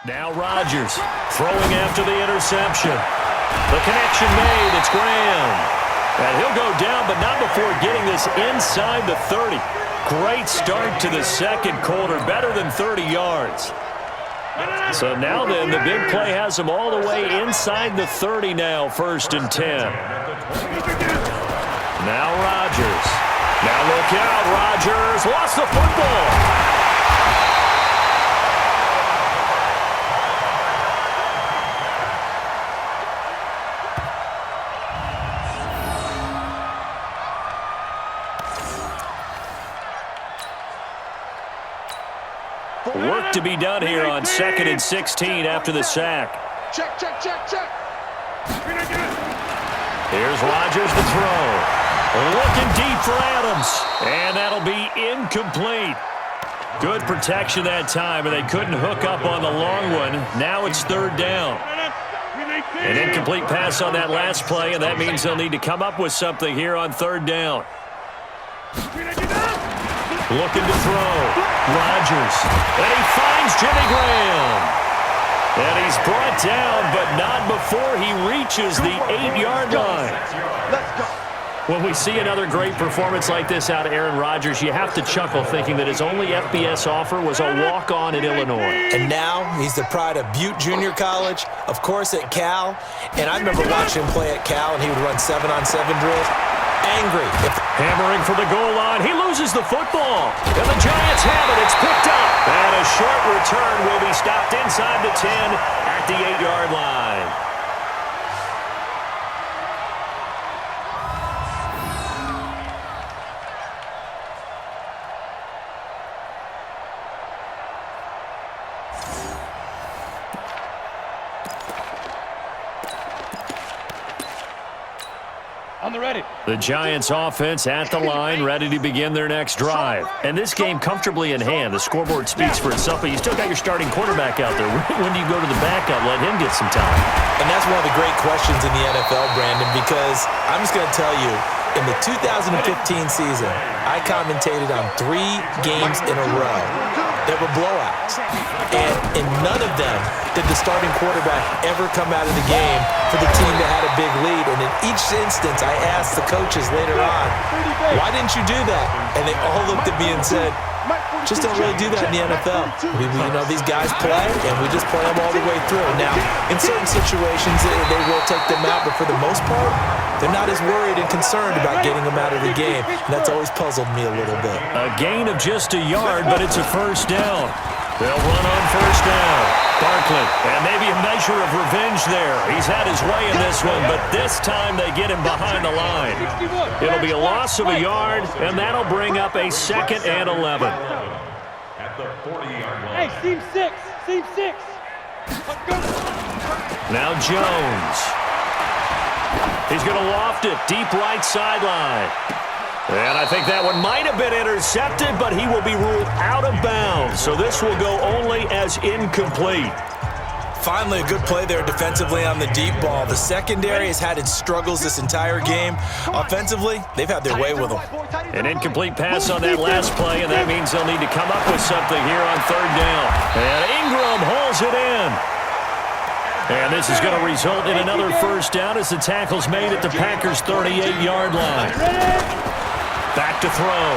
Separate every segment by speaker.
Speaker 1: Now Rodgers throwing after the interception. The connection made. It's Graham. And he'll go down, but not before getting this inside the 30. Great start to the second quarter. Better than 30 yards. So now then, the big play has him all the way inside the 30 now, 1st and 10. Now Rodgers. Now look out, Rodgers lost the football. Work to be done here on 2nd and 16 after the sack.
Speaker 2: Check.
Speaker 1: Here's Rodgers to throw. Looking deep for Adams. And that'll be incomplete. Good protection that time, and they couldn't hook up on the long one. Now it's 3rd down. An incomplete pass on that last play, and that means they'll need to come up with something here on 3rd down. Looking to throw. Rodgers. And he finds Jimmy Graham. And he's brought down, but not before he reaches the 8-yard line.
Speaker 2: Let's go.
Speaker 1: When we see another great performance like this out of Aaron Rodgers, you have to chuckle thinking that his only FBS offer was a walk-on at Illinois.
Speaker 3: And now he's the pride of Butte Junior College, of course at Cal. And I remember watching him play at Cal, and he would run 7-on-7 drills. Angry.
Speaker 1: Hammering for the goal line. He loses the football. And the Giants have it. It's picked up. And a short return will be stopped inside the 10 at the 8-yard line. The Giants offense at the line, ready to begin their next drive. And this game comfortably in hand. The scoreboard speaks for itself, but you still got your starting quarterback out there. When do you go to the backup? Let him get some time.
Speaker 3: And that's one of the great questions in the NFL, Brandon, because I'm just going to tell you, in the 2015 season, I commentated on 3 games in a row that were blowouts. And in none of them did the starting quarterback ever come out of the game for the team that had a big lead. And in each instance, I asked the coaches later on, why didn't you do that? And they all looked at me and said, just don't really do that in the NFL. These guys play, and we just play them all the way through. Now, in certain situations, they will take them out, but for the most part, they're not as worried and concerned about getting them out of the game. And that's always puzzled me a little bit.
Speaker 1: A gain of just a yard, but it's a 1st down. They'll run on 1st down. Barkley, and maybe a measure of revenge there. He's had his way in this one, but this time they get him behind the line. It'll be a loss of a yard, and that'll bring up a 2nd and 11.
Speaker 4: At the 40-yard line. Hey, seam 6.
Speaker 1: Now Jones. He's going to loft it deep right sideline. And I think that one might have been intercepted, but he will be ruled out of bounds. So this will go only as incomplete.
Speaker 3: Finally, a good play there defensively on the deep ball. The secondary has had its struggles this entire game. Offensively, they've had their way with them.
Speaker 1: An incomplete pass on that last play, and that means they'll need to come up with something here on 3rd down. And Ingram hauls it in. And this is going to result in another 1st down as the tackle's made at the Packers' 38-yard line. Back to throw.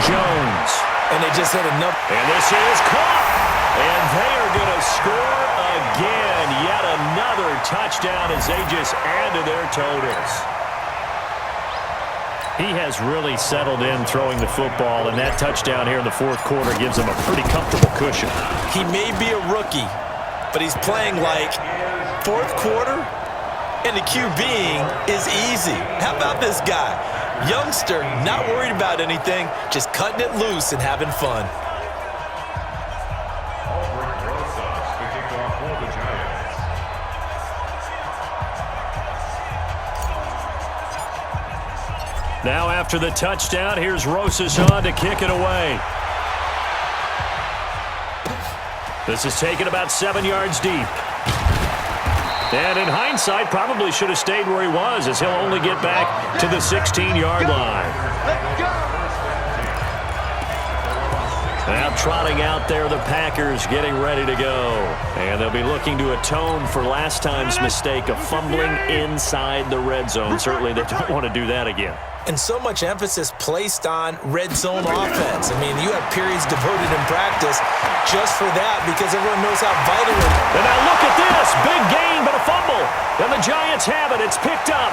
Speaker 1: Jones.
Speaker 3: And they just hit another.
Speaker 1: And this is caught. And they are going to score again. Yet another touchdown as they just add to their totals. He has really settled in throwing the football, and that touchdown here in the 4th quarter gives him a pretty comfortable cushion.
Speaker 3: He may be a rookie, but he's playing like 4th quarter, and the QBing is easy. How about this guy? Youngster, not worried about anything, just cutting it loose and having fun.
Speaker 1: Now after the touchdown, here's Rosas on to kick it away. This is taken about 7 yards deep. And in hindsight, probably should have stayed where he was, as he'll only get back to the 16-yard line. Now trotting out there, the Packers getting ready to go. And they'll be looking to atone for last time's mistake of fumbling inside the red zone. Certainly they don't want to do that again.
Speaker 3: And so much emphasis placed on red zone offense. I mean, you have periods devoted in practice just for that because everyone knows how vital it is.
Speaker 1: And now look at this. Big gain, but a fumble. And the Giants have it. It's picked up.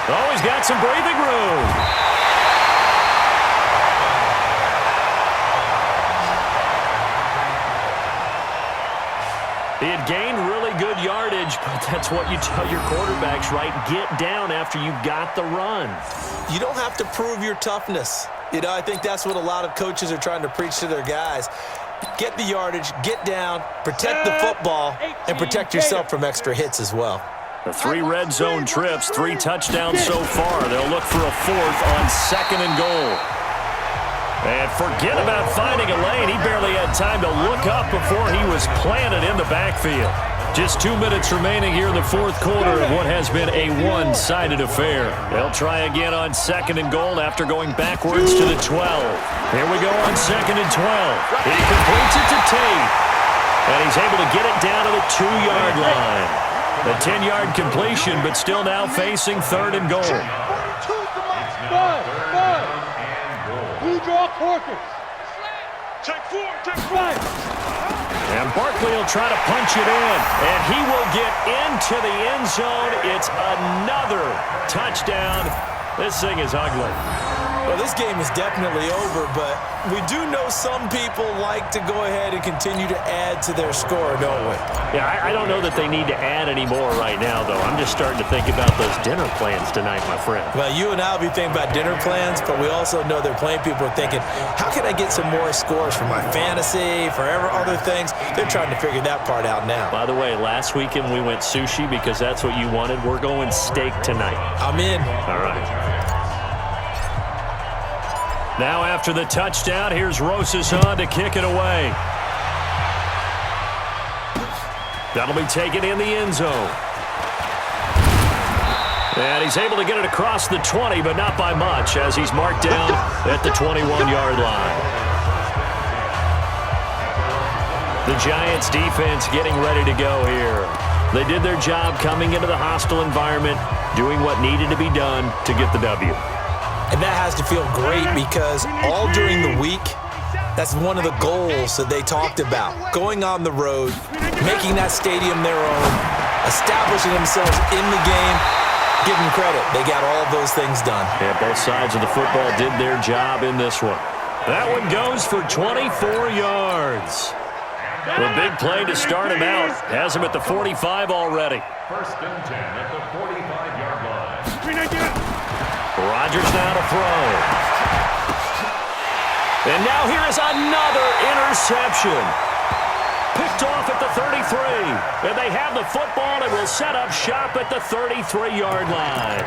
Speaker 1: Oh, he's got some breathing room. He had gained really good yardage, but that's what you tell your quarterbacks, right? Get down after you got the run.
Speaker 3: You don't have to prove your toughness. You know, I think that's what a lot of coaches are trying to preach to their guys. Get the yardage, get down, protect the football, and protect yourself from extra hits as well.
Speaker 1: The 3 red zone trips, 3 touchdowns so far. They'll look for a 4th on 2nd and goal. And forget about finding a lane. He barely had time to look up before he was planted in the backfield. Just 2 minutes remaining here in the 4th quarter of what has been a one-sided affair. They'll try again on 2nd and goal after going backwards to the 12. Here we go on 2nd and 12. He completes it to Tate. And he's able to get it down to the 2-yard line. The 10-yard completion, but still now facing 3rd and goal.
Speaker 4: Draw quarters. Take 4, take 5.
Speaker 1: And Barkley will try to punch it in, and he will get into the end zone. It's another touchdown. This thing is ugly.
Speaker 3: Well, this game is definitely over, but we do know some people like to go ahead and continue to add to their score, don't we?
Speaker 1: Yeah, I don't know that they need to add any more right now, though. I'm just starting to think about those dinner plans tonight, my friend.
Speaker 3: Well, you and I will be thinking about dinner plans, but we also know they're playing people are thinking, how can I get some more scores for my fantasy, for other things? They're trying to figure that part out now.
Speaker 1: By the way, last weekend we went sushi because that's what you wanted. We're going steak tonight.
Speaker 3: I'm in.
Speaker 1: All right. Now after the touchdown, here's Rosas on to kick it away. That'll be taken in the end zone. And he's able to get it across the 20, but not by much, as he's marked down at the 21-yard line. The Giants defense getting ready to go here. They did their job coming into the hostile environment, doing what needed to be done to get the W.
Speaker 3: And that has to feel great because all during the week, that's one of the goals that they talked about. Going on the road, making that stadium their own, establishing themselves in the game. Give them credit. They got all of those things done.
Speaker 1: Yeah, both sides of the football did their job in this one. That one goes for 24 yards. The big play to start him out. Has him at the 45 already.
Speaker 4: 1st and 10 at the 45-yard line.
Speaker 1: Rodgers now to throw. And now here is another interception. Picked off at the 33. And they have the football and will set up shop at the 33-yard line.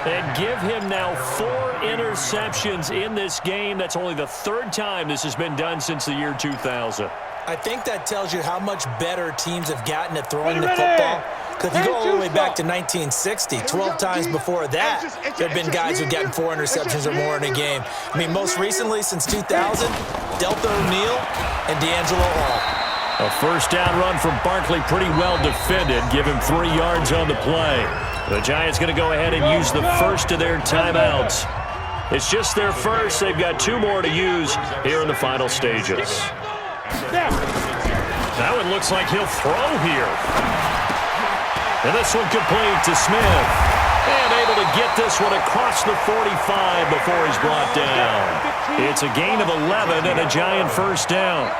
Speaker 1: And give him now 4 interceptions in this game. That's only the 3rd time this has been done since the year 2000.
Speaker 3: I think that tells you how much better teams have gotten at throwing the football. Because if you go all the way back to 1960, 12 times before that, there have been guys who've gotten 4 interceptions or more in a game. I mean, most recently, since 2000, Delta O'Neal and D'Angelo Hall.
Speaker 1: A 1st down run from Barkley, pretty well defended. Give him 3 yards on the play. The Giants going to go ahead and use the first of their timeouts. It's just their first. They've got 2 more to use here in the final stages. That one looks like he'll throw here. And this one complete to Smith. And able to get this one across the 45 before he's brought down. It's a gain of 11 and a Giant 1st down.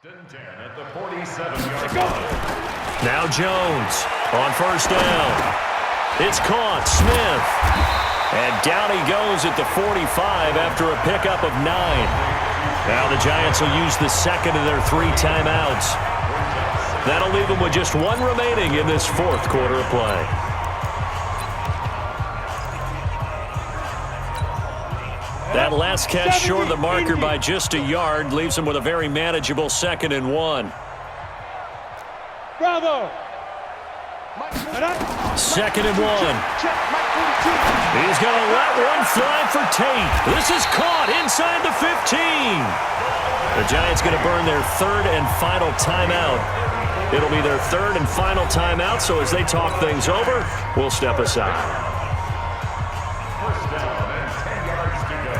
Speaker 4: At the 47-yard line.
Speaker 1: Now Jones on first down. It's caught. Smith. And down he goes at the 45 after a pickup of 9. Now the Giants will use the second of their 3 timeouts. That'll leave them with just 1 remaining in this fourth quarter of play. That last catch short of the marker by just a yard leaves them with a very manageable 2nd and 1.
Speaker 2: Bravo.
Speaker 1: 2nd and 1. He's going to let one fly for Tate. This is caught inside the 15. The Giants going to burn their 3rd and final timeout. It'll be their 3rd and final timeout, so as they talk things over, we'll step aside.
Speaker 4: First down and 10 yards to go.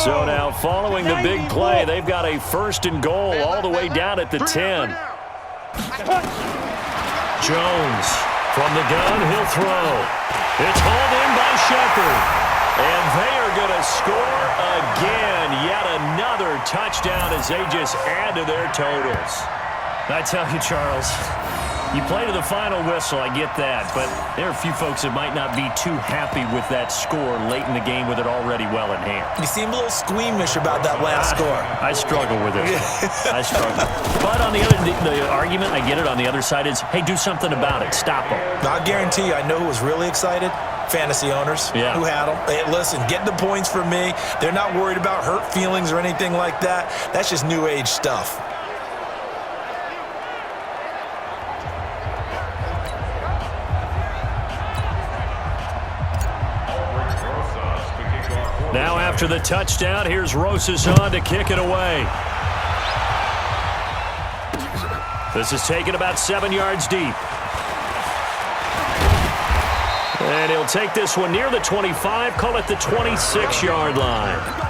Speaker 1: So now, following the big play, they've got a 1st and goal all the way down at the 10. Jones from the gun, he'll throw. It's hauled in by Shepard. And they are going to score again. Yet another touchdown as they just add to their totals. I tell you, Charles, you play to the final whistle, I get that. But there are a few folks that might not be too happy with that score late in the game with it already well in hand.
Speaker 3: You seem a little squeamish about that last score.
Speaker 1: I struggle with it. I struggle. But on the argument, I get it, on the other side is, hey, do something about it. Stop them.
Speaker 3: I guarantee you, I know who was really excited. Fantasy owners who had them. Hey, listen, get the points for me. They're not worried about hurt feelings or anything like that. That's just new age stuff.
Speaker 1: Now after the touchdown, here's Rosas on to kick it away. This is taken about 7 yards deep. And he'll take this one near the 25, call it the 26-yard line.